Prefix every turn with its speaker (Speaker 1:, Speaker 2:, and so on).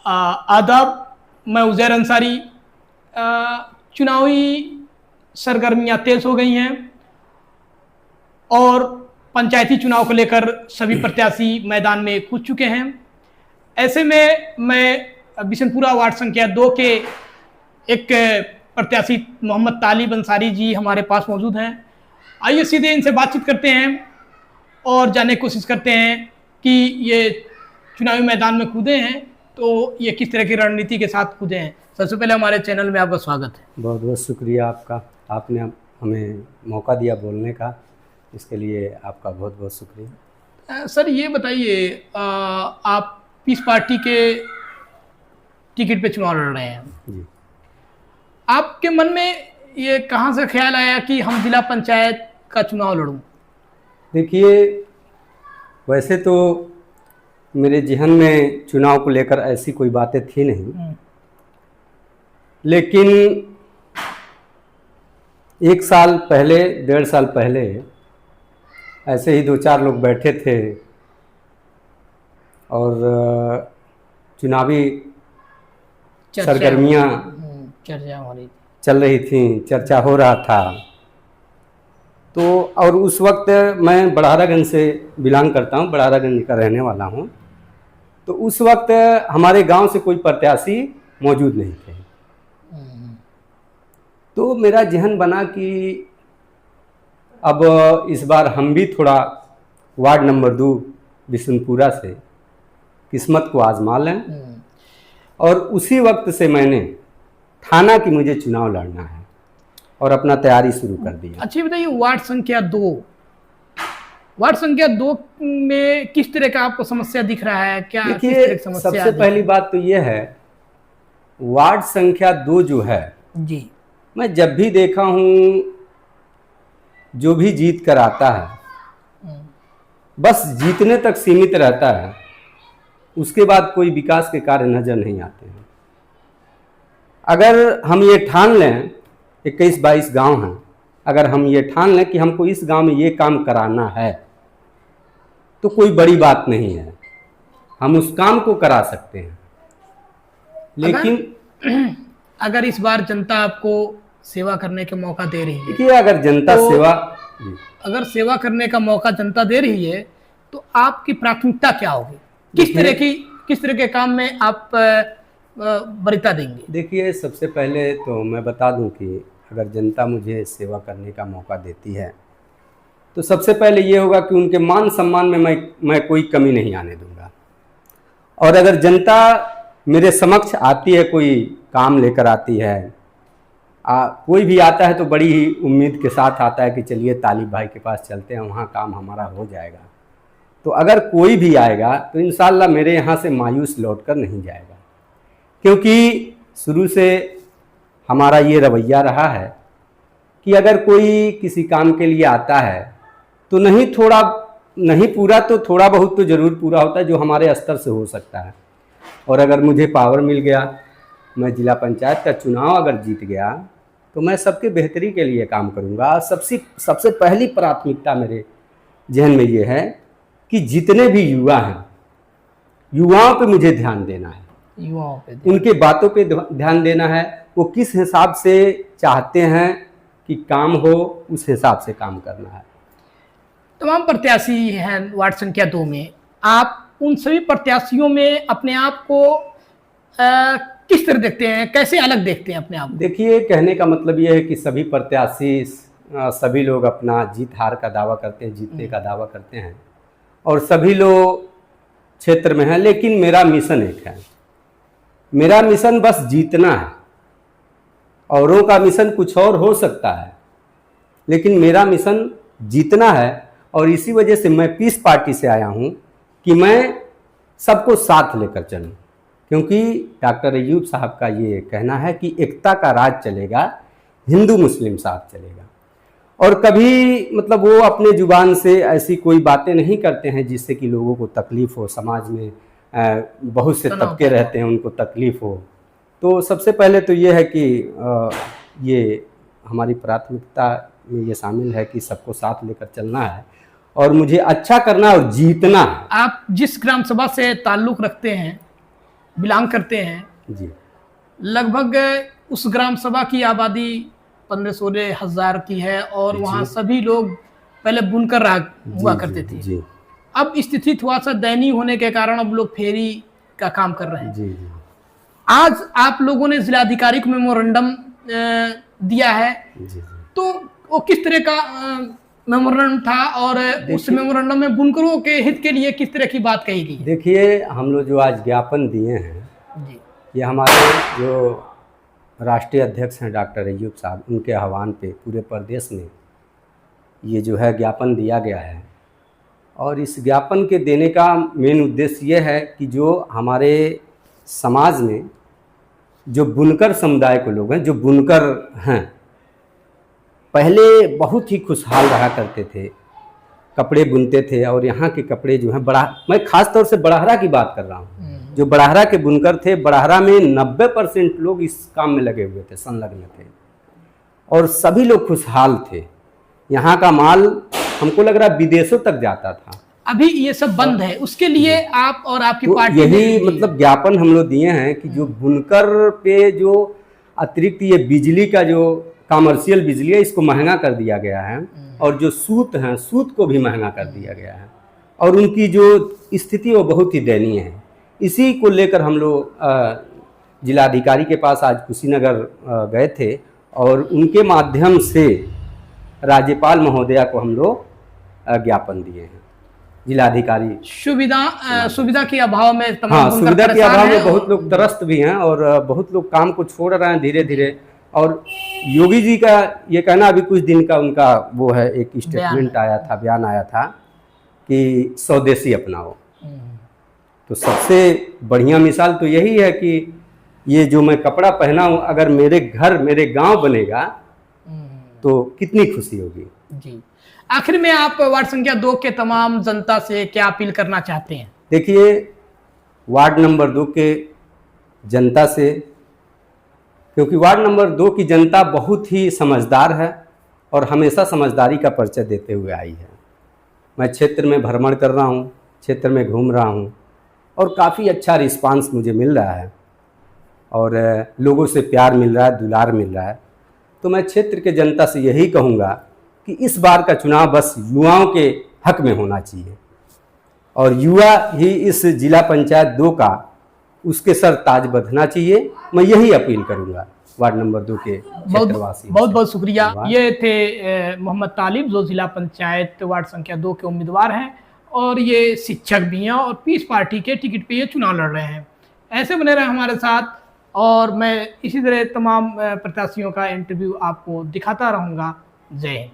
Speaker 1: आदाब, मैं उज़ैर अंसारी। चुनावी सरगर्मियां तेज हो गई हैं और पंचायती चुनाव को लेकर सभी प्रत्याशी मैदान में कूद चुके हैं। ऐसे में मैं बिशनपुरा वार्ड संख्या 2 के एक प्रत्याशी मोहम्मद तालिब अंसारी जी हमारे पास मौजूद हैं। आइए सीधे इनसे बातचीत करते हैं और जानने की कोशिश करते हैं कि ये चुनावी मैदान में कूदे हैं तो ये किस तरह की रणनीति के साथ कूदे हैं। सबसे पहले हमारे चैनल में आपका स्वागत है।
Speaker 2: बहुत बहुत शुक्रिया आपका, आपने हमें मौका दिया बोलने का, इसके लिए आपका बहुत बहुत शुक्रिया।
Speaker 1: सर ये बताइए, आप किस पार्टी के टिकट पे चुनाव लड़ रहे हैं?
Speaker 2: जी,
Speaker 1: आपके मन में ये कहाँ से ख्याल आया कि हम जिला पंचायत का चुनाव लड़ूं?
Speaker 2: देखिए, वैसे तो मेरे जहन में चुनाव को लेकर ऐसी कोई बातें थी नहीं, लेकिन 1 साल पहले, 1.5 साल पहले ऐसे ही 2-4 लोग बैठे थे और चुनावी सरगर्मियाँ
Speaker 1: चर्चा हो रही
Speaker 2: चल रही थी, चर्चा हो रहा था। तो और उस वक्त मैं बढ़ारागंज से बिलोंग करता हूँ, बढ़ारागंज का रहने वाला हूँ। तो उस वक्त हमारे गांव से कोई प्रत्याशी मौजूद नहीं थे। तो मेरा जहन बना कि अब इस बार हम भी थोड़ा वार्ड नंबर 2 बिशनपुरा से किस्मत को आजमा लें। और उसी वक्त से मैंने ठाना कि मुझे चुनाव लड़ना है और अपना तैयारी शुरू कर दी।
Speaker 1: अच्छा बताइए, वार्ड संख्या 2 में किस तरह का आपको समस्या दिख रहा है? क्या
Speaker 2: देखिए, सबसे पहली बात तो यह है, वार्ड संख्या 2 जो है
Speaker 1: जी,
Speaker 2: मैं जब भी देखा हूँ जो भी जीत कर आता है बस जीतने तक सीमित रहता है, उसके बाद कोई विकास के कार्य नजर नहीं आते हैं। अगर हम ये ठान लें, 21-22 गांव हैं, अगर हम ये ठान लें कि हमको इस गांव में ये काम कराना है तो कोई बड़ी बात नहीं है, हम उस काम को करा सकते हैं। लेकिन
Speaker 1: अगर इस बार जनता आपको सेवा करने का मौका दे रही है,
Speaker 2: देखिए, अगर जनता
Speaker 1: तो
Speaker 2: अगर
Speaker 1: सेवा करने का मौका जनता दे रही है तो आपकी प्राथमिकता क्या होगी? किस तरह के काम में आप वरीयता देंगे?
Speaker 2: देखिए, सबसे पहले तो मैं बता दूं कि अगर जनता मुझे सेवा करने का मौका देती है तो सबसे पहले ये होगा कि उनके मान सम्मान में मैं कोई कमी नहीं आने दूंगा। और अगर जनता मेरे समक्ष आती है, कोई काम लेकर आती है, कोई भी आता है तो बड़ी ही उम्मीद के साथ आता है कि चलिए तालिब भाई के पास चलते हैं, वहाँ काम हमारा हो जाएगा। तो अगर कोई भी आएगा तो इंशाल्लाह मेरे यहाँ से मायूस लौट कर नहीं जाएगा, क्योंकि शुरू से हमारा ये रवैया रहा है कि अगर कोई किसी काम के लिए आता है तो नहीं पूरा तो थोड़ा बहुत तो ज़रूर पूरा होता है जो हमारे स्तर से हो सकता है। और अगर मुझे पावर मिल गया, मैं जिला पंचायत का चुनाव अगर जीत गया तो मैं सबके बेहतरी के लिए काम करूँगा। सबसे पहली प्राथमिकता मेरे जहन में ये है कि जितने भी युवा हैं, युवाओं पे मुझे ध्यान देना है,
Speaker 1: युवाओं पे,
Speaker 2: उनके बातों पे ध्यान देना है। वो किस हिसाब से चाहते हैं कि काम हो, उस हिसाब से काम करना है।
Speaker 1: तमाम प्रत्याशी हैं वार्ड संख्या 2 में, आप उन सभी प्रत्याशियों में अपने आप को किस तरह देखते हैं, कैसे अलग देखते हैं अपने आप?
Speaker 2: देखिए, कहने का मतलब ये है कि सभी प्रत्याशी, सभी लोग अपना जीत हार का दावा करते हैं, जीतने का दावा करते हैं और सभी लोग क्षेत्र में हैं, लेकिन मेरा मिशन एक है। मेरा मिशन बस जीतना है। औरों का मिशन कुछ और हो सकता है, लेकिन मेरा मिशन जीतना है। और इसी वजह से मैं पीस पार्टी से आया हूँ कि मैं सबको साथ लेकर चलूँ, क्योंकि डॉक्टर अय्यूब साहब का ये कहना है कि एकता का राज चलेगा, हिंदू मुस्लिम साथ चलेगा। और कभी मतलब वो अपने जुबान से ऐसी कोई बातें नहीं करते हैं जिससे कि लोगों को तकलीफ़ हो, समाज में बहुत से तबके रहते हैं उनको तकलीफ़ हो। तो सबसे पहले तो ये है कि ये हमारी प्राथमिकता में ये शामिल है कि सबको साथ लेकर चलना है और मुझे अच्छा करना और जीतना है।
Speaker 1: आप जिस ग्राम सभा से ताल्लुक़ रखते हैं बिलोंग करते हैं,
Speaker 2: जी
Speaker 1: लगभग उस ग्राम सभा की आबादी 15-16 हजार की है और वहाँ
Speaker 2: जी
Speaker 1: सभी लोग पहले बुनकर रहा हुआ
Speaker 2: जी
Speaker 1: करते
Speaker 2: जी
Speaker 1: थे।
Speaker 2: जी
Speaker 1: अब स्थिति थोड़ा सा दयनीय होने के कारण अब लोग फेरी का काम कर रहे हैं।
Speaker 2: जी जी
Speaker 1: आज आप लोगों ने जिलाधिकारी को मेमोरेंडम दिया है,
Speaker 2: जी जी।
Speaker 1: तो वो किस तरह का मेमोरेंडम था और उस मेमोरेंडम में बुनकरों के हित के लिए किस तरह की बात कही गई है?
Speaker 2: देखिए, हम लोग जो आज ज्ञापन दिए हैं,
Speaker 1: जी
Speaker 2: ये हमारे जो राष्ट्रीय अध्यक्ष हैं डॉक्टर अय्यूब साहब, उनके आह्वान पे पूरे प्रदेश में ये जो है ज्ञापन दिया गया है। और इस ज्ञापन के देने का मेन उद्देश्य ये है कि जो हमारे समाज में जो बुनकर समुदाय के लोग हैं, जो बुनकर हैं, पहले बहुत ही खुशहाल रहा करते थे, कपड़े बुनते थे। और यहाँ के कपड़े जो हैं मैं ख़ास तौर से बड़ाहरा की बात कर रहा हूँ। जो बड़ाहरा के बुनकर थे, बड़ाहरा में 90% लोग इस काम में लगे हुए थे, संलग्न थे, और सभी लोग खुशहाल थे। यहाँ का माल हमको लग रहा विदेशों तक जाता था।
Speaker 1: अभी ये सब बंद है, उसके लिए आप और आपकी
Speaker 2: तो
Speaker 1: पार्टी
Speaker 2: यही मतलब ज्ञापन हम लोग दिए हैं कि जो बुनकर पे जो अतिरिक्त ये बिजली का जो कमर्शियल बिजली है, इसको महंगा कर दिया गया है, और जो सूत हैं, सूत को भी महंगा कर दिया गया है, और उनकी जो स्थिति वो बहुत ही दयनीय है। इसी को लेकर हम लोग जिलाधिकारी के पास आज कुशीनगर गए थे, और उनके माध्यम से राज्यपाल महोदया को हम लोग ज्ञापन दिए हैं। जिलाधिकारी
Speaker 1: सुविधा के अभाव में तमाम
Speaker 2: हाँ,
Speaker 1: बुनकर
Speaker 2: सुविधा के
Speaker 1: परेशान
Speaker 2: अभाव
Speaker 1: हैं
Speaker 2: में बहुत लोग त्रस्त भी हैं, और बहुत लोग काम को छोड़ रहे हैं धीरे धीरे। और योगी जी का ये कहना, अभी कुछ दिन का उनका वो है, एक स्टेटमेंट आया था, बयान आया था कि स्वदेशी अपनाओ। तो सबसे बढ़िया मिसाल तो यही है कि ये जो मैं कपड़ा पहना हूँ, अगर मेरे घर, मेरे गांव बनेगा तो कितनी खुशी होगी।
Speaker 1: जी, आखिर में आप वार्ड संख्या 2 के तमाम जनता से क्या अपील करना चाहते हैं?
Speaker 2: देखिए, वार्ड नंबर 2 के जनता से, क्योंकि वार्ड नंबर 2 की जनता बहुत ही समझदार है और हमेशा समझदारी का परिचय देते हुए आई है। मैं क्षेत्र में भ्रमण कर रहा हूँ, क्षेत्र में घूम रहा हूँ, और काफ़ी अच्छा रिस्पांस मुझे मिल रहा है, और लोगों से प्यार मिल रहा है, दुलार मिल रहा है। तो मैं क्षेत्र के जनता से यही कहूँगा कि इस बार का चुनाव बस युवाओं के हक में होना चाहिए, और युवा ही इस जिला पंचायत 2 का, उसके सर ताज बंधना चाहिए। मैं यही अपील करूंगा वार्ड नंबर 2 के क्षेत्रवासी।
Speaker 1: बहुत बहुत शुक्रिया। ये थे मोहम्मद तालिब, जो जिला पंचायत वार्ड संख्या 2 के उम्मीदवार हैं, और ये शिक्षक भी हैं, और पीस पार्टी के टिकट पे ये चुनाव लड़ रहे हैं। ऐसे बने रहे हमारे साथ, और मैं इसी तरह तमाम प्रत्याशियों का इंटरव्यू आपको दिखाता रहूँगा। जय हिंद।